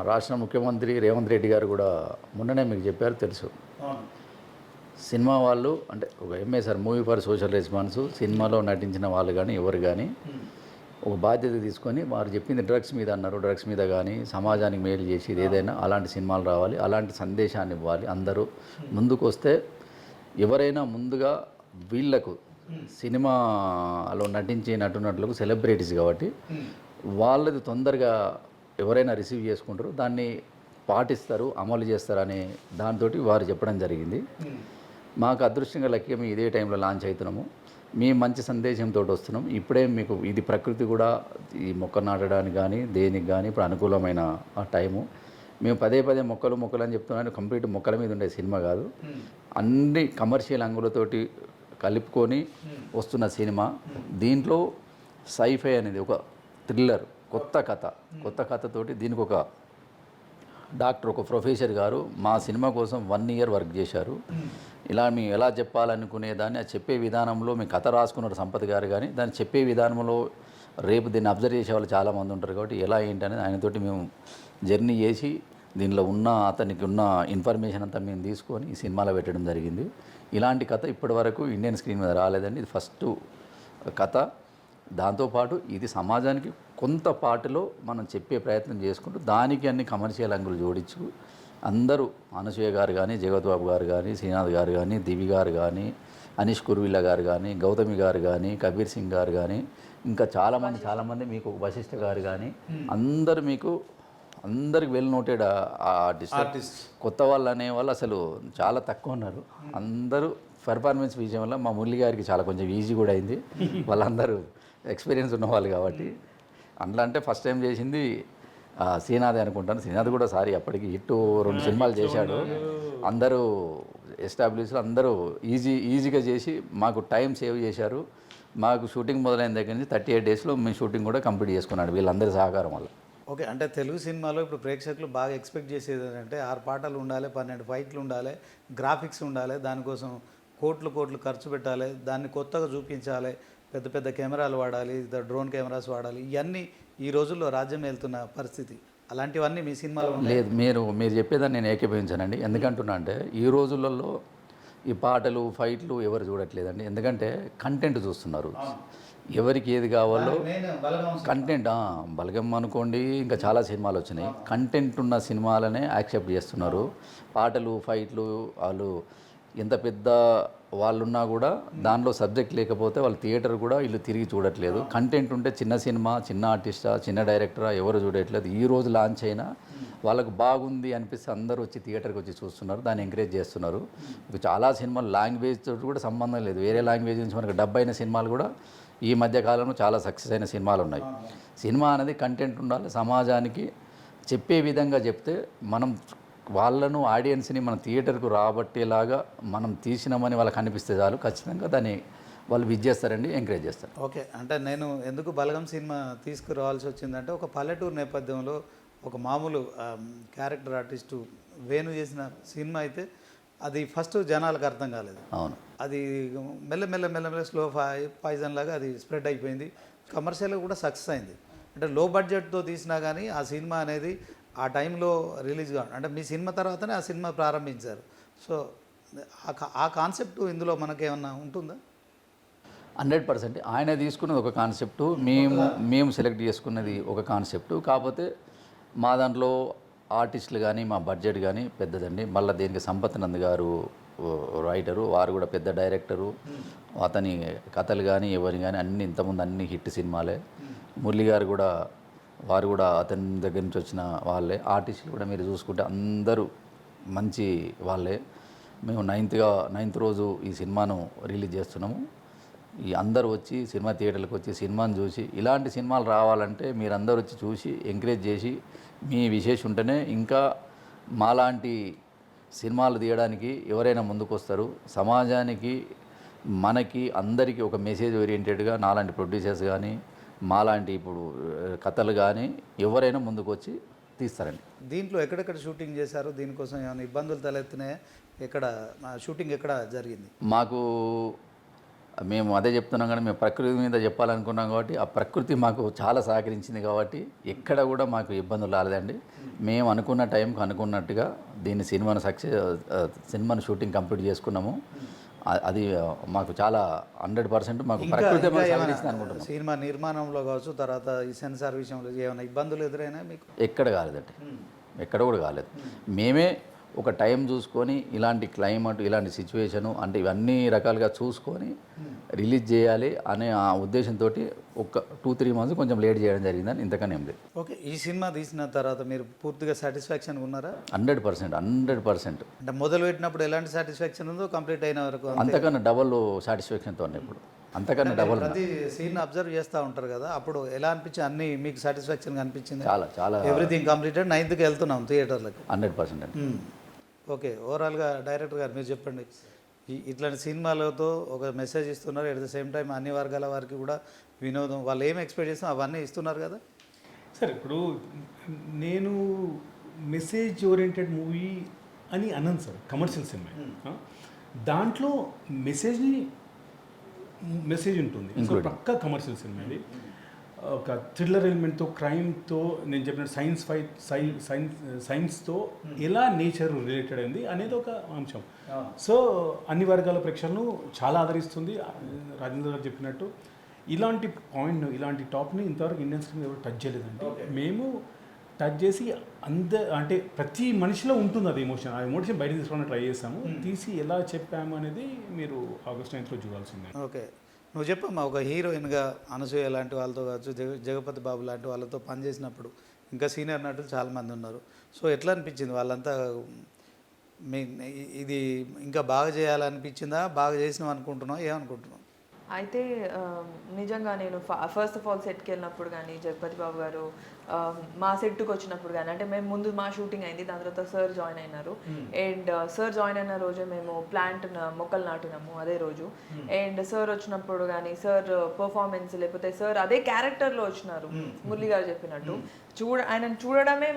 రాష్ట్ర ముఖ్యమంత్రి రేవంత్ రెడ్డి గారు కూడా మొన్ననే మీకు చెప్పారు తెలుసు, సినిమా వాళ్ళు అంటే ఒక ఎంఏసార్ మూవీ ఫర్ సోషల్ రెస్పాన్స్, సినిమాలో నటించిన వాళ్ళు కానీ ఎవరు కానీ ఒక బాధ్యత తీసుకొని వారు చెప్పింది డ్రగ్స్ మీద అన్నారు, డ్రగ్స్ మీద కానీ సమాజానికి మేలు చేసేది ఏదైనా అలాంటి సినిమాలు రావాలి, అలాంటి సందేశాన్ని ఇవ్వాలి. అందరూ ముందుకు వస్తే ఎవరైనా ముందుగా వీళ్లకు సినిమాలో నటించే నటునటులకు సెలబ్రిటీస్ కాబట్టి వాళ్ళది తొందరగా ఎవరైనా రిసీవ్ చేసుకుంటారు, దాన్ని పాటిస్తారు, అమలు చేస్తారు అనే దాంతో వారు చెప్పడం జరిగింది. మాకు అదృష్టంగా లక్ష్యం ఇదే టైంలో లాంచ్ అవుతున్నాము. మేము మంచి సందేశంతో వస్తున్నాం. ఇప్పుడే మీకు ఇది ప్రకృతి కూడా ఈ మొక్క నాటడానికి కానీ దేనికి కానీ ఇప్పుడు అనుకూలమైన ఆ టైము. మేము పదే మొక్కలు అని చెప్తున్నాను, కంప్లీట్ మొక్కల మీద ఉండే సినిమా కాదు, అన్ని కమర్షియల్ అంగులతోటి కలుపుకొని వస్తున్న సినిమా. దీంట్లో సైఫై అనేది ఒక థ్రిల్లర్, కొత్త కథతోటి దీనికి ఒక డాక్టర్, ఒక ప్రొఫెసర్ గారు మా సినిమా కోసం 1 year వర్క్ చేశారు. ఇలా మేము ఎలా చెప్పాలనుకునే దాన్ని ఆ చెప్పే విధానంలో మీ కథ రాసుకున్నారు సంపత్ గారు, కానీ దాన్ని చెప్పే విధానంలో రేపు దీన్ని అబ్జర్వ్ చేసే వాళ్ళు చాలామంది ఉంటారు కాబట్టి ఎలా ఏంటనేది ఆయనతోటి మేము జర్నీ చేసి దీనిలో ఉన్న అతనికి ఉన్న ఇన్ఫర్మేషన్ అంతా మేము తీసుకొని ఈ సినిమాలో పెట్టడం జరిగింది. ఇలాంటి కథ ఇప్పటి వరకు ఇండియన్ స్క్రీన్ మీద రాలేదండి, ఇది ఫస్ట్ కథ. దాంతోపాటు ఇది సమాజానికి కొంత పాటలో మనం చెప్పే ప్రయత్నం చేసుకుంటూ దానికి అన్ని కమర్షియల్ అంగులు జోడించు అందరూ అనసూయ గారు కానీ, జగత్ బాబు గారు కానీ, శ్రీనాథ్ గారు కానీ, దివి గారు కానీ, అనీష్ కుర్విల్లా గారు కానీ, గౌతమి గారు కానీ, కబీర్ సింగ్ గారు కానీ, ఇంకా చాలామంది మీకు వశిష్ఠ గారు కానీ, అందరూ మీకు అందరికి వెల్ నోటెడ్ ఆర్టిస్ట్. కొత్త వాళ్ళు అనేవాళ్ళు అసలు చాలా తక్కువ ఉన్నారు. అందరూ పెర్ఫార్మెన్స్ విషయం వల్ల మా మురళి గారికి చాలా కొంచెం ఈజీ కూడా అయింది. వాళ్ళందరూ ఎక్స్పీరియన్స్ ఉన్నవాళ్ళు కాబట్టి. అట్లా అంటే ఫస్ట్ టైం చేసింది శ్రీనాథ్ అనుకుంటాను. శ్రీనాథ్ కూడా అప్పటికి హిట్ 2 సినిమాలు చేశాడు. అందరూ ఎస్టాబ్లిష్లు అందరూ ఈజీగా చేసి మాకు టైం సేవ్ చేశారు. మాకు షూటింగ్ మొదలైన దగ్గర నుంచి 38 daysలో మేము షూటింగ్ కూడా కంప్లీట్ చేసుకున్నాడు వీళ్ళందరి సహకారం వల్ల. ఓకే, అంటే తెలుగు సినిమాలో ఇప్పుడు ప్రేక్షకులు బాగా ఎక్స్పెక్ట్ చేసేది ఏంటంటే 6 పాటలు ఉండాలి, 12 ఫైట్లు ఉండాలి, గ్రాఫిక్స్ ఉండాలి, దానికోసం కోట్లు ఖర్చు పెట్టాలి, దాన్ని కొత్తగా చూపించాలి, పెద్ద కెమెరాలు వాడాలి, డ్రోన్ కెమెరాస్ వాడాలి. ఇవన్నీ ఈ రోజుల్లో రాజ్యం వెళ్తున్న పరిస్థితి. అలాంటివన్నీ మీ సినిమాలో లేదు. మీరు చెప్పేదాన్ని నేను ఏకీభవించానండి. ఎందుకంటున్నా అంటే ఈ రోజులలో ఈ పాటలు ఫైట్లు ఎవరు చూడట్లేదండి. ఎందుకంటే కంటెంట్ చూస్తున్నారు. ఎవరికి ఏది కావాలో కంటెంట్, బలగం అనుకోండి, ఇంకా చాలా సినిమాలు వచ్చినాయి. కంటెంట్ ఉన్న సినిమాలనే యాక్సెప్ట్ చేస్తున్నారు. పాటలు ఫైట్లు వాళ్ళు ఎంత పెద్ద వాళ్ళున్నా కూడా దానిలో సబ్జెక్ట్ లేకపోతే వాళ్ళు థియేటర్ కూడా వీళ్ళు తిరిగి చూడట్లేదు. కంటెంట్ ఉంటే చిన్న సినిమా, చిన్న ఆర్టిస్టా, చిన్న డైరెక్టరా ఎవరు చూడట్లేదు. ఈ రోజు లాంచ్ అయినా వాళ్ళకు బాగుంది అనిపిస్తే అందరూ వచ్చి థియేటర్కి వచ్చి చూస్తున్నారు, దాన్ని ఎంకరేజ్ చేస్తున్నారు. చాలా సినిమాలు లాంగ్వేజ్ తోటి కూడా సంబంధం లేదు, వేరే లాంగ్వేజ్ నుంచి మనకు డబ్ అయిన సినిమాలు కూడా ఈ మధ్య కాలంలో చాలా సక్సెస్ అయిన సినిమాలు ఉన్నాయి. సినిమా అనేది కంటెంట్ ఉండాలి, సమాజానికి చెప్పే విధంగా చెప్తే మనం వాళ్ళను ఆడియన్స్ని మన థియేటర్కు రాబట్టేలాగా మనం తీసినామని వాళ్ళకి అనిపిస్తే చాలు, ఖచ్చితంగా దాన్ని వాళ్ళు విజ్ చేస్తారండి, ఎంకరేజ్ చేస్తారు. ఓకే, అంటే నేను ఎందుకు బలగం సినిమా తీసుకురావాల్సి వచ్చిందంటే ఒక పల్లెటూరు నేపథ్యంలో ఒక మామూలు క్యారెక్టర్ ఆర్టిస్టు వేణు చేసిన సినిమా అయితే అది ఫస్ట్ జనాలకు అర్థం కాలేదు. అవును, అది మెల్ల స్లో పాయిజన్ లాగా అది స్ప్రెడ్ అయిపోయింది. కమర్షియల్గా కూడా సక్సెస్ అయింది. అంటే లో బడ్జెట్తో తీసినా కానీ ఆ సినిమా అనేది ఆ టైంలో రిలీజ్ కావాలి. అంటే మీ సినిమా తర్వాతనే ఆ సినిమా ప్రారంభించారు. సో ఆ కాన్సెప్ట్ ఇందులో మనకేమన్నా ఉంటుందా? 100% ఆయన తీసుకున్నది ఒక కాన్సెప్టు, మేము సెలెక్ట్ చేసుకున్నది ఒక కాన్సెప్టు. కాకపోతే మా దాంట్లో ఆర్టిస్టులు కానీ మా బడ్జెట్ కానీ పెద్దదండి. మళ్ళీ దీనికి సంపత్ నంద్ గారు రైటరు, వారు కూడా పెద్ద డైరెక్టరు. అతని కథలు కానీ ఎవరి కానీ అన్ని ఇంతకుముందు అన్ని హిట్ సినిమాలే. మురళి గారు కూడా వారు కూడా అతని దగ్గర నుంచి వచ్చిన వాళ్ళే. ఆర్టిస్టులు కూడా మీరు చూసుకుంటే అందరూ మంచి వాళ్ళే. మేము నైన్త్ రోజు ఈ సినిమాను రిలీజ్ చేస్తున్నాము. ఈ అందరూ వచ్చి సినిమా థియేటర్లకు వచ్చి సినిమాను చూసి, ఇలాంటి సినిమాలు రావాలంటే మీరందరూ వచ్చి చూసి ఎంకరేజ్ చేసి మీ విశేషం ఉంటేనే ఇంకా మాలాంటి సినిమాలు తీయడానికి ఎవరైనా ముందుకు వస్తారు. సమాజానికి మనకి అందరికీ ఒక మెసేజ్ ఓరియంటెడ్గా నాలాంటి ప్రొడ్యూసర్స్ కానీ మాలాంటి ఇప్పుడు కథలు కానీ ఎవరైనా ముందుకు వచ్చి తీస్తారండి. దీంట్లో ఎక్కడెక్కడ షూటింగ్ చేశారు? దీనికోసం ఏమైనా ఇబ్బందులు తలెత్తినాయా? షూటింగ్ ఎక్కడ జరిగింది? మాకు మేము అదే చెప్తున్నాం కానీ మేము ప్రకృతి మీద చెప్పాలనుకున్నాం కాబట్టి ఆ ప్రకృతి మాకు చాలా సహకరించింది కాబట్టి ఎక్కడ కూడా మాకు ఇబ్బందులు రాలేదండి. మేము అనుకున్న టైంకి అనుకున్నట్టుగా సినిమాను షూటింగ్ కంప్లీట్ చేసుకున్నాము. అది మాకు చాలా 100% మాకు ప్రకృతి సహకరించింది అనుకుంటున్నాం. సినిమా నిర్మాణంలో కావచ్చు, తర్వాత ఈ సెన్సార్ విషయంలో ఏమైనా ఇబ్బందులు ఎదురైనా మీకు? ఎక్కడ కాలేదండి, ఎక్కడ కూడా కాలేదు. మేమే ఒక టైం చూసుకొని ఇలాంటి క్లైమేట్, ఇలాంటి సిచ్యువేషను అంటే ఇవన్నీ రకాలుగా చూసుకొని రిలీజ్ చేయాలి అనే ఆ ఉద్దేశంతో ఒక 2-3 మంత్స్ కొంచెం లేట్ చేయడం జరిగిందని, ఇంతకన్నా ఏం లేదు. ఓకే, ఈ సినిమా తీసిన తర్వాత మీరు పూర్తిగా సాటిస్ఫాక్షన్ ఉన్నారా? 100%. అంటే మొదలు పెట్టినప్పుడు ఎలాంటి సాటిస్ఫాక్షన్ ఉందో కంప్లీట్ అయిన వరకు అంతకన్నా డబల్ సాటిస్ఫాక్షన్తో ఇప్పుడు అంతకన్నా డబల్. ప్రతి సీన్ అబ్జర్వ్ చేస్తూ ఉంటారు కదా, అప్పుడు ఎలా అనిపించింది? అన్ని మీకు సాటిస్ఫాక్షన్గా అనిపించింది? చాలా ఎవ్రీథింగ్ కంప్లీటెడ్. 9th వెళ్తున్నాం థియేటర్లకు. 100% అండి. ఓకే, ఓవరాల్గా డైరెక్టర్ గారు మీరు చెప్పండి. ఇట్లాంటి సినిమాలతో ఒక మెసేజ్ ఇస్తున్నారు, ఎట్ ద సేమ్ టైం అన్ని వర్గాల వారికి కూడా వినోదం, వాళ్ళు ఏం ఎక్స్పెక్ట్ చేస్తాం అవన్నీ ఇస్తున్నారు కదా. సార్ ఇప్పుడు నేను మెసేజ్ ఓరియంటెడ్ మూవీ అని అన్నాను సార్, కమర్షియల్ సినిమా. దాంట్లో మెసేజ్ ఉంటుంది, పక్కా కమర్షియల్ సినిమా ఇది. ఒక థ్రిల్లర్ ఎలిమెంట్తో, క్రైమ్తో, నేను చెప్పిన సైన్స్తో ఎలా నేచర్ రిలేటెడ్ అయింది అనేది ఒక అంశం. సో అన్ని వర్గాల ప్రేక్షకులను చాలా ఆదరిస్తుంది. రాజేంద్ర గారు చెప్పినట్టు ఇలాంటి ఇలాంటి టాప్ని ఇంతవరకు ఇండియన్ స్క్రీన్ ఎవరు టచ్ చేయలేదండి. మేము టచ్ చేసి అంటే ప్రతి మనిషిలో ఉంటుంది అది ఎమోషన్. ఆ ఎమోషన్ బయట తీసుకోవడానికి ట్రై చేసాము. తీసి ఎలా చెప్పాము అనేది మీరు ఆగస్ట్ 9th చూడాల్సిందే. ఓకే, నువ్వు చెప్పమ్మా, ఒక హీరోయిన్గా అనసూయ లాంటి వాళ్ళతో కావచ్చు, జగపతి బాబు లాంటి వాళ్ళతో పనిచేసినప్పుడు ఇంకా సీనియర్ నటులు చాలామంది ఉన్నారు. సో ఎట్లా అనిపించింది? వాళ్ళంతా ఇది ఇంకా బాగా చేయాలనిపించిందా? బాగా చేసినాం అనుకుంటున్నావు? ఏమనుకుంటున్నావు? అయితే నిజంగా నేను ఫస్ట్ ఆఫ్ ఆల్ సెట్కి వెళ్ళినప్పుడు కానీ, జగపతి బాబు గారు మా సెట్కి వచ్చినప్పుడు కానీ, అంటే మేము ముందు మా షూటింగ్ అయింది, దాని తర్వాత సార్ జాయిన్ అయినారు. అండ్ సార్ జాయిన్ అయిన రోజే మేము మొక్కలు నాటినాము అదే రోజు. అండ్ సార్ వచ్చినప్పుడు కానీ, సార్ పర్ఫార్మెన్స్, లేకపోతే సార్ అదే క్యారెక్టర్లో వచ్చినారు, మురళి గారు చెప్పినట్టు. ఆయనను చూడడమే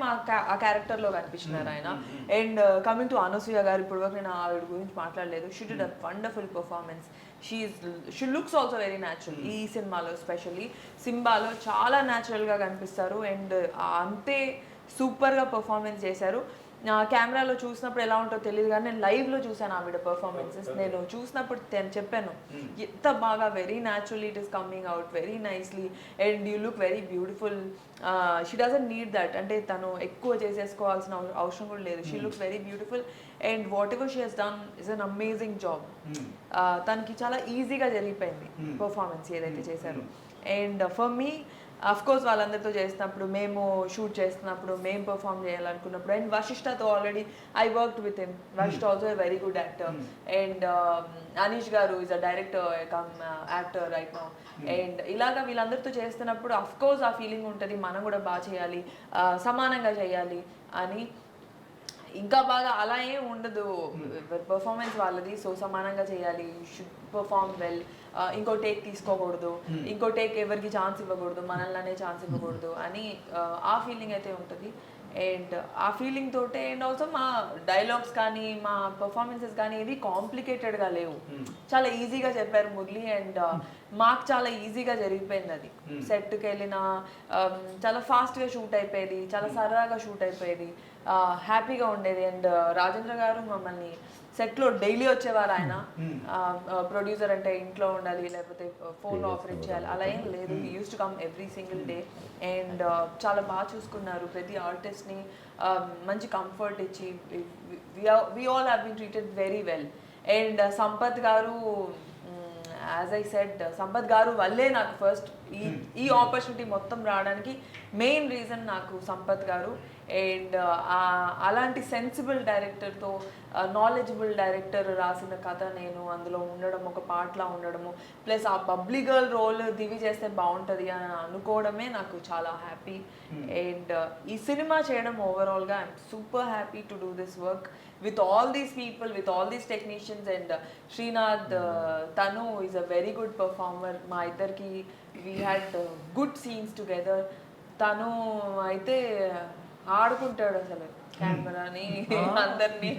ఆ క్యారెక్టర్లో కనిపించినారు ఆయన. అండ్ కమింగ్ టు అనసూయ గారు, ఇప్పుడు వరకు నేను ఆవిడ గురించి మాట్లాడలేదు. She did a wonderful performance. She looks also very natural. ఈ సినిమాలో ఎస్పెషల్లీ సింబాలో చాలా న్యాచురల్గా కనిపిస్తారు. అండ్ అంతే సూపర్గా పర్ఫార్మెన్స్ చేశారు. కెమెరాలో చూసినప్పుడు ఎలా ఉంటుందో తెలియదు కానీ నేను లైవ్లో చూశాను ఆవిడ పర్ఫార్మెన్సెస్. నేను చూసినప్పుడు నేను చెప్పాను, ఎంత బాగా, very natural it is coming out very nicely and you look very beautiful. She doesn't need that, అంటే తను ఎక్కువ చేసేసుకోవాల్సిన అవసరం కూడా లేదు. She looks very beautiful and whatever she has done is an amazing job. తనకి చాలా ఈజీగా జరిగిపోయింది పర్ఫార్మెన్స్ ఏదైతే చేశారు. And for me of course వాళ్ళందరితో చేసినప్పుడు, మేము షూట్ చేస్తున్నప్పుడు, మేము పర్ఫామ్ చేయాలనుకున్నప్పుడు, అండ్ వశిష్ఠతో already I worked with him. Vashishtha also a very good actor. And Anish garu is a director cum actor right now. And ఇలాగా వీళ్ళందరితో చేస్తున్నప్పుడు అఫ్ కోర్స్ ఆ ఫీలింగ్ ఉంటుంది, మనం కూడా బాగా చేయాలి, సమానంగా చేయాలి అని. ఇంకా బాగా అలా ఏం ఉండదు, పర్ఫార్మెన్స్ వాళ్ళది, సో సమానంగా చేయాలి, షుడ్ పర్ఫార్మ్ వెల్, ఇంకో టేక్ తీసుకోకూడదు, ఇంకో టేక్ ఎవరికి ఛాన్స్ ఇవ్వకూడదు, మనల్లోనే ఛాన్స్ ఇవ్వకూడదు అని ఆ ఫీలింగ్ అయితే ఉంటుంది. అండ్ ఆ ఫీలింగ్ తోటే, అండ్ ఆల్సో మా డైలాగ్స్ కానీ, మా పర్ఫార్మెన్సెస్ కానీ ఏవి కాంప్లికేటెడ్గా లేవు, చాలా ఈజీగా చెప్పారు మురళి. అండ్ మాకు చాలా ఈజీగా జరిగిపోయింది అది. సెట్కి వెళ్ళిన చాలా ఫాస్ట్గా షూట్ అయిపోయేది, చాలా సరదాగా షూట్ అయిపోయేది, హ్యాపీగా ఉండేది. అండ్ రాజేంద్ర గారు మమ్మల్ని సెట్లో డైలీ వచ్చేవారు. ఆయన ప్రొడ్యూసర్ అంటే ఇంట్లో ఉండాలి, లేకపోతే ఫోన్లో ఆపరేట్ చేయాలి, అలా ఏం లేదు. He use to come every single day. And చాలా బాగా చూసుకున్నారు ప్రతి ఆర్టిస్ట్ని, మంచి కంఫర్ట్ ఇచ్చి. We all have been treated very well. And Sampath గారు యాజ్ ఐ సెడ్ సంపత్ గారు వల్లే నాకు ఫస్ట్ ఈ ఆపర్చునిటీ మొత్తం రావడానికి మెయిన్ రీజన్ నాకు సంపత్ గారు. అండ్ అలాంటి సెన్సిబుల్ డైరెక్టర్తో నాలెడ్జబుల్ డైరెక్టర్ రాసిన కథ నేను అందులో ఉండడం, ఒక పార్ట్లా ఉండడము, ప్లస్ ఆ బబ్లీ గర్ల్ రోల్ దివి చేస్తే బాగుంటుంది అని అనుకోవడమే నాకు చాలా హ్యాపీ. అండ్ ఈ సినిమా చేయడం ఓవరాల్గా I'm super happy to do this work with all these people, with all these technicians, and Srinath, Tanu is a very good performer. మా ఇద్దరికి we had good scenes together. తను అయితే ఆడుకుంటాడు అసలు కెమెరాని అందరినీ.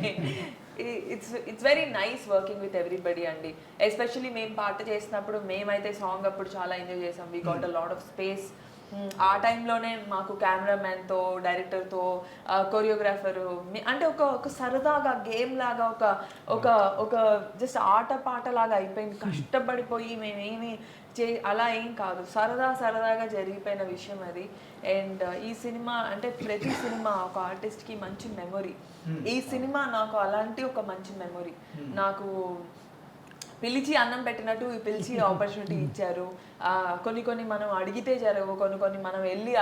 It's very nice working with everybody అండి. ఎస్పెషల్లీ మేము పాట చేసినప్పుడు మేమైతే సాంగ్ అప్పుడు చాలా ఎంజాయ్ చేసాం. We got a lot of space. ఆ టైంలోనే మాకు కెమెరామ్యాన్తో, డైరెక్టర్తో, కొరియోగ్రాఫరు, అంటే ఒక సరదాగా గేమ్ లాగా ఒక జస్ట్ ఆట పాటలాగా అయిపోయింది. కష్టపడిపోయి మేమేమి అలా ఏం కాదు, సరదాగా జరిగిపోయిన విషయం అది. అండ్ ఈ సినిమా అంటే ప్రతి సినిమా ఒక ఆర్టిస్ట్కి మంచి మెమొరీ. ఈ సినిమా నాకు అలాంటి ఒక మంచి మెమొరీ. నాకు పిలిచి అన్నం పెట్టినట్టు పిలిచి ఆపర్చునిటీ ఇచ్చారు. కొన్ని మనం అడిగితే జరగవు, కొన్ని మనం వెళ్ళి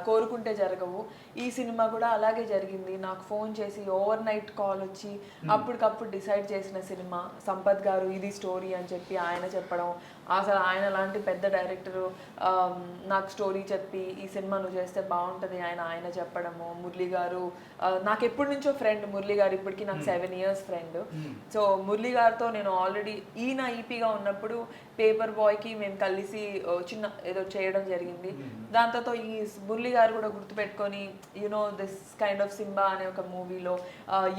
కోరుకుంటే జరగవు. ఈ సినిమా కూడా అలాగే జరిగింది. నాకు ఫోన్ చేసి ఓవర్ నైట్ కాల్ వచ్చి అప్పటికప్పుడు డిసైడ్ చేసిన సినిమా. సంపత్ గారు ఇది స్టోరీ అని చెప్పి ఆయన చెప్పడం, అసలు ఆయన లాంటి పెద్ద డైరెక్టరు నాకు స్టోరీ చెప్పి ఈ సినిమా నువ్వు చేస్తే బాగుంటుంది ఆయన చెప్పడము. మురళీ గారు నాకు ఎప్పటి నుంచో ఫ్రెండ్. మురళీ గారు ఇప్పటికీ నాకు 7 years ఫ్రెండ్. సో మురళీ గారితో నేను ఆల్రెడీ ఈయన ఈపీగా ఉన్నప్పుడు పేపర్ బాయ్కి మేము కలిసి చిన్న ఏదో చేయడం జరిగింది. దాంతో ఈ మురళీ గారు కూడా గుర్తుపెట్టుకొని you know this kind of Simba అనే ఒక మూవీలో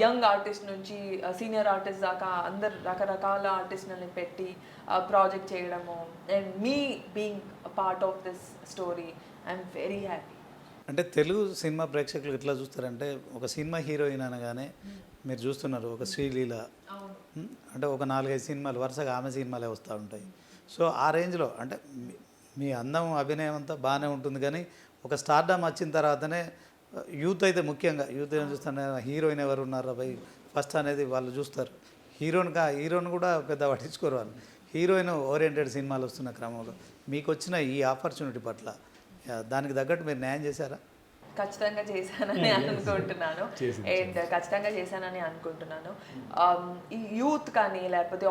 యంగ్ ఆర్టిస్ట్ నుంచి సీనియర్ ఆర్టిస్ట్ దాకా అందరు రకరకాల ఆర్టిస్ట్ని పెట్టి ప్రాజెక్ట్ చేయడము. And me being part of this story I'm very happy. అంటే తెలుగు సినిమా ప్రేక్షకులు ఎట్లా చూస్తారంటే, ఒక సినిమా హీరోయిన్ అనగానే మీరు చూస్తున్నారు ఒక శ్రీలీల, అంటే ఒక 4-5 సినిమాలు వరుసగా ఆమె సినిమాలే వస్తూ ఉంటాయి. సో ఆ రేంజ్లో అంటే మీ అందం, అభినయం అంతా బాగానే ఉంటుంది, కానీ ఒక స్టార్డమ్ వచ్చిన తర్వాతనే యూత్ అయితే ముఖ్యంగా యూత్ ఏం చూస్తాను, హీరోయిన్ ఎవరు ఉన్నారు భయ్ ఫస్ట్ అనేది వాళ్ళు చూస్తారు. హీరోయిన్ కూడా పెద్ద పట్టించుకోరు వాళ్ళు. హీరోయిన్ ఓరియంటెడ్ సినిమాలు వస్తున్న క్రమంలో మీకు వచ్చిన ఈ ఆపర్చునిటీ పట్ల దానికి తగ్గట్టు మీరు న్యాయం చేశారా? ఖచ్చితంగా చేశానని అనుకుంటున్నాను. అండ్ ఖచ్చితంగా చేశానని అనుకుంటున్నాను. ఈ యూత్ కానీ లేకపోతే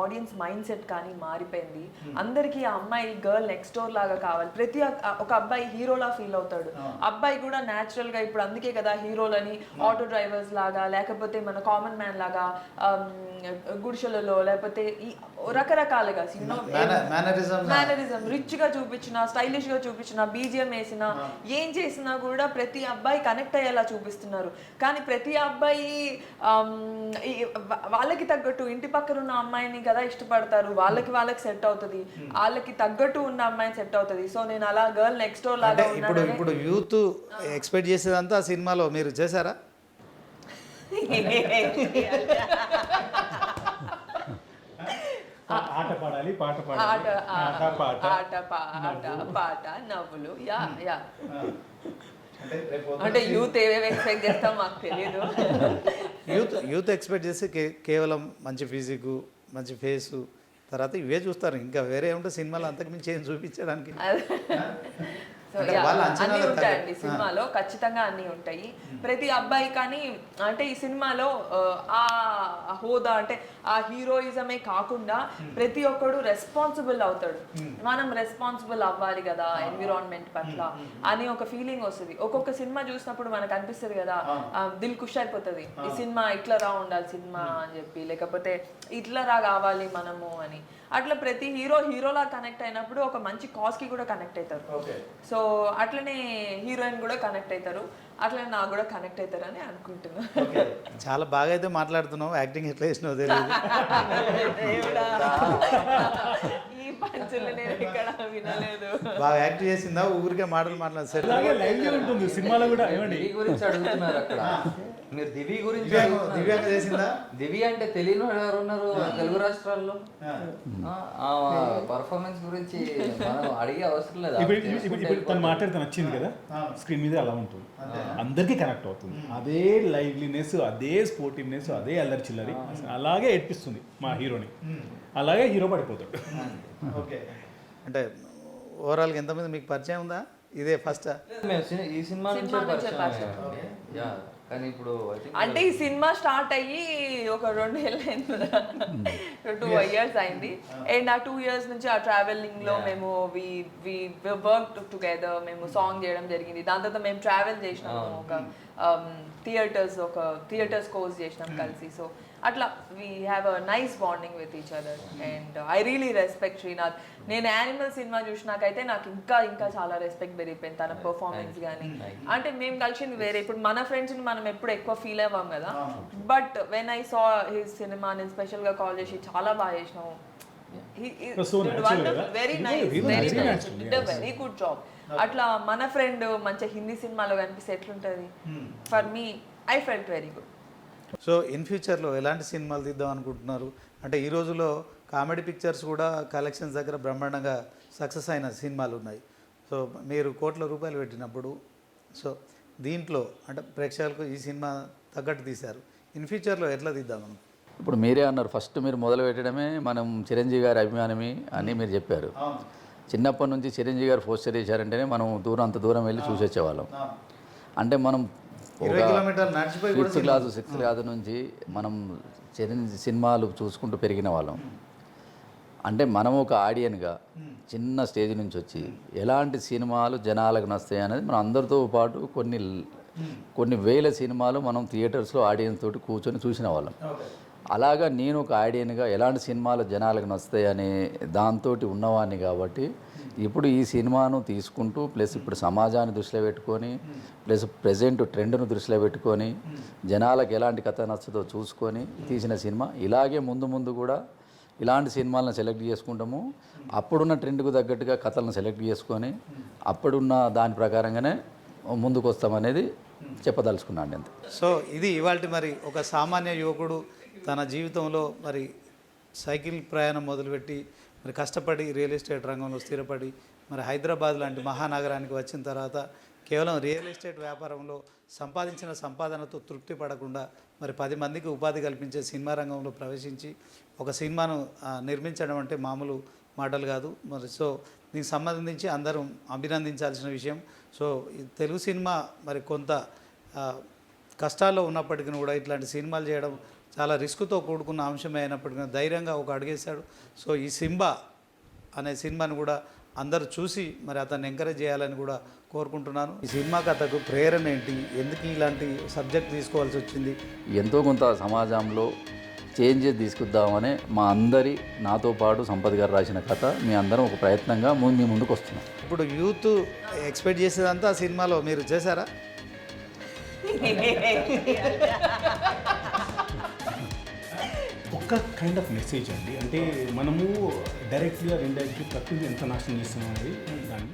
ఆడియన్స్ మైండ్ సెట్ కానీ మారిపోయింది. అందరికీ ఆ అమ్మాయి గర్ల్ నెక్స్ట్ డోర్ లాగా కావాలి. ప్రతి ఒక అబ్బాయి హీరోలా ఫీల్ అవుతాడు. అబ్బాయి కూడా న్యాచురల్గా ఇప్పుడు అందుకే కదా హీరోలని ఆటో డ్రైవర్స్ లాగా, లేకపోతే మన కామన్ మ్యాన్ లాగా గుడిసెలలో, లేకపోతే ఈ రకరకాలుగా మేనరిజం రిచ్గా చూపించిన, స్టైలిష్గా చూపించిన, బీజిఎం వేసిన, ఏం చేసిన కూడా ప్రతి అబ్బాయి కనెక్ట్ అయ్యేలా చూపిస్తున్నారు. కానీ ప్రతి అబ్బాయి వాళ్ళకి తగ్గట్టు ఇంటి పక్కన ఉన్న అమ్మాయిని కదా ఇష్టపడతారు. వాళ్ళకి సెట్ అవుతుంది, వాళ్ళకి తగ్గట్టు ఉన్న అమ్మాయిని సెట్ అవుతుంది. సో నేను అలా గర్ల్ నెక్స్ట్ డోర్ లాగా ఇప్పుడు యూత్ ఎక్స్పెక్ట్ చేసేదంతా ఆ సినిమాలో మీరు చేశారా? ఆట పాడాలి, పాట పాడాలి, ఆట పాట నవ్వులు. యా అంటే యూత్ ఏవేవి ఎక్స్పెక్ట్ చేస్తాం మాకు తెలియదు. యూత్ ఎక్స్పెక్ట్ చేస్తే కేవలం మంచి ఫిజిక్, మంచి ఫేసు, తర్వాత ఇవే చూస్తారు. ఇంకా వేరే ఏముంటే సినిమాలో అంతకు మించి ఏం చూపించడానికి. అన్నీ ఉంటాయండి సినిమాలో, ఖచ్చితంగా అన్నీ ఉంటాయి. ప్రతి అబ్బాయి కానీ అంటే ఈ సినిమాలో ఆ హోదా అంటే ఆ హీరోయిజమే కాకుండా ప్రతి ఒక్కడు రెస్పాన్సిబుల్ అవుతాడు. మనం రెస్పాన్సిబుల్ అవ్వాలి కదా ఎన్విరాన్మెంట్ పట్ల అని ఒక ఫీలింగ్ వస్తుంది. ఒక్కొక్క సినిమా చూసినప్పుడు మనకు అనిపిస్తుంది కదా, దిల్ ఖుష్ అయిపోతుంది, ఈ సినిమా ఇట్లా రా ఉండాలి సినిమా అని చెప్పి, లేకపోతే ఇట్లా రా కావాలి మనము అని. అట్లా ప్రతి హీరోలా కనెక్ట్ అయినప్పుడు ఒక మంచి కాజ్కి కూడా కనెక్ట్ అవుతారు. సో అట్లనే హీరోయిన్ కూడా కనెక్ట్ అవుతారు, అట్లనే నాకు కూడా కనెక్ట్ అవుతారు అని అనుకుంటున్నాను. చాలా బాగా అయితే మాట్లాడుతున్నావు, యాక్టింగ్ ఎట్లా చేసినావు తెలియదు. ఈ పంచులు నేను ఇక్కడ వినలేదు. బాగా యాక్ట్ చేసిందా, ఊరికే మాటలు మాట్లాడు. సరే లైవ్ ఉంటుంది సినిమాలో కూడా. గురించి అడుగుతున్నారు అక్కడ. మీరు దివి గురించి దివ్యాంగ చేసిందా? దివి అంటే తెలియని వాళ్ళు ఎవరు ఉన్నారు తెలుగు రాష్ట్రాల్లో? పర్ఫార్మెన్స్ గురించి మనం అడిగే అవసరం లేదు. ఇప్పుడు తను మాట్లాడితే నచ్చింది కదా, స్క్రీన్ మీద అలా ఉంటుంది, అందరికీ కనెక్ట్ అవుతుంది. అదే లైవ్లీనెస్, అదే స్పోర్టివ్నెస్, అదే అల్లరి చిల్లరి అలాగే ఏడ్పిస్తుంది మా హీరోని. అలాగే హీరో పడిపోతాడు. ఓకే, అంటే ఓవరాల్గా ఎంతమంది మీకు పరిచయం ఉందా? ఇదే ఫస్ట్? మేము ఈ సినిమా నుంచే సినిమా నుంచే పరిచయం అయ్యామండి. యా, కానీ ఇప్పుడు I think అంటే ఈ సినిమా స్టార్ట్ అయ్యి ఒక 2 ఏళ్ళు అయింది, 2 years అయింది. అండ్ ఆ 2 years నుంచి ఆ ట్రావెలింగ్ లో మేము వి వర్క్ టుగెదర్, మేము సాంగ్ చేయడం జరిగింది. దాని తర్వాత మేము ట్రావెల్ చేసినాము, ఒక థియేటర్స్ కోర్స్ చేసినాం కలిసి. సో అట్లా we have a nice bonding with each other. And I really respect Srinath. నేను యానిమల్ సినిమా చూసినాకైతే నాకు ఇంకా చాలా రెస్పెక్ట్ పెరిగిపోయింది తన పర్ఫార్మెన్స్ కానీ. అంటే మేము కలిసింది వేరే, ఇప్పుడు మన ఫ్రెండ్స్ని మనం ఎప్పుడు ఎక్కువ ఫీల్ అవ్వం కదా, but when I saw his cinema నేను స్పెషల్గా కాల్ చేసి చాలా బాగా చేసినావు, very nice, very good job. అట్లా మన ఫ్రెండ్ మంచి హిందీ సినిమాలో కనిపిస్తే ఎట్లుంటుంది? For me I felt very good. So in ఫ్యూచర్లో ఎలాంటి సినిమాలు తీద్దాం అనుకుంటున్నారు? అంటే ఈ రోజులో కామెడీ పిక్చర్స్ కూడా కలెక్షన్స్ దగ్గర బ్రహ్మాండంగా సక్సెస్ అయిన సినిమాలు ఉన్నాయి. సో మీరు కోట్ల రూపాయలు పెట్టినప్పుడు, సో దీంట్లో అంటే ప్రేక్షకులకు ఈ సినిమా తగ్గట్టు తీశారు, ఇన్ ఫ్యూచర్లో ఎట్లా తీద్దాం? ఇప్పుడు మీరే అన్నారు, ఫస్ట్ మీరు మొదలు పెట్టడమే మనం చిరంజీవి గారి అభిమానమే అని మీరు చెప్పారు. చిన్నప్పటి నుంచి చిరంజీవి గారు పోస్టర్ చేశారంటేనే మనం అంత దూరం వెళ్ళి చూసి వచ్చేవాళ్ళం. అంటే మనం 20 కిలోమీటర్లు నడిచిపోయి కూడా 6th క్లాస్ నుంచి మనం చిరంజీవి సినిమాలు చూసుకుంటూ పెరిగిన వాళ్ళం. అంటే మనం ఒక ఆడియన్గా చిన్న స్టేజ్ నుంచి వచ్చి ఎలాంటి సినిమాలు జనాలకు నస్తాయి అనేది మనం అందరితో పాటు కొన్ని వేల సినిమాలు మనం థియేటర్స్లో ఆడియన్స్ తోటి కూర్చొని చూసిన వాళ్ళం. అలాగా నేను ఒక ఆడియన్గా ఎలాంటి సినిమాలు జనాలకు నస్తాయి అనే దాంతో ఉన్నవాడిని కాబట్టి ఇప్పుడు ఈ సినిమాను తీసుకుంటూ ప్లస్ ఇప్పుడు సమాజాన్ని దృష్టిలో పెట్టుకొని ప్లస్ ప్రజెంట్ ట్రెండ్ను దృష్టిలో పెట్టుకొని జనాలకు ఎలాంటి కథ నచ్చుతో చూసుకొని తీసిన సినిమా. ఇలాగే ముందు కూడా ఇలాంటి సినిమాలను సెలెక్ట్ చేసుకుంటాము. అప్పుడున్న ట్రెండ్కు తగ్గట్టుగా కథలను సెలెక్ట్ చేసుకొని అప్పుడున్న దాని ప్రకారంగానే ముందుకు వస్తామనేది చెప్పదలుచుకున్నాను అంతే. సో ఇది ఇవాళ మరి ఒక సామాన్య యువకుడు తన జీవితంలో మరి సైకిల్ ప్రయాణం మొదలుపెట్టి మరి కష్టపడి రియల్ ఎస్టేట్ రంగంలో స్థిరపడి మరి హైదరాబాద్ లాంటి మహానగరానికి వచ్చిన తర్వాత కేవలం రియల్ ఎస్టేట్ వ్యాపారంలో సంపాదించిన సంపాదనతో తృప్తి పడకుండా మరి 10 మందికి ఉపాధి కల్పించే సినిమా రంగంలో ప్రవేశించి ఒక సినిమాను నిర్మించడం అంటే మామూలు మాటలు కాదు మరి. సో దీనికి సంబంధించి అందరూ అభినందించాల్సిన విషయం. సో ఈ తెలుగు సినిమా మరి కొంత కష్టాల్లో ఉన్నప్పటికీ కూడా ఇట్లాంటి సినిమాలు చేయడం చాలా రిస్క్తో కూడుకున్న అంశమే అయినప్పటికీ ధైర్యంగా ఒక అడుగేశాడు. సో ఈ సింబా అనే సినిమాని కూడా అందరూ చూసి మరి అతన్ని ఎంకరేజ్ చేయాలని కూడా కోరుకుంటున్నాను. ఈ సినిమా కథకు ప్రేరణ ఏంటి, ఎందుకు ఇలాంటి సబ్జెక్ట్ తీసుకోవాల్సి వచ్చింది? ఎంతో కొంత సమాజంలో చేంజెస్ తీసుకొద్దామనే మా అందరి నాతో పాటు సంపత్ గారు రాసిన కథ మీ అందరం ఒక ప్రయత్నంగా మీ ముందుకు వస్తున్నాం. ఇప్పుడు యూత్ ఎక్స్పెక్ట్ చేసేదంతా ఆ సినిమాలో మీరు చేశారా? ఒక్క కైండ్ ఆఫ్ మెసేజ్ అండి, అంటే మనము డైరెక్ట్గా ఇండైరెక్ట్గా ప్రకృతి ఎంత నాశనం చేస్తున్నాం అనేది దాన్ని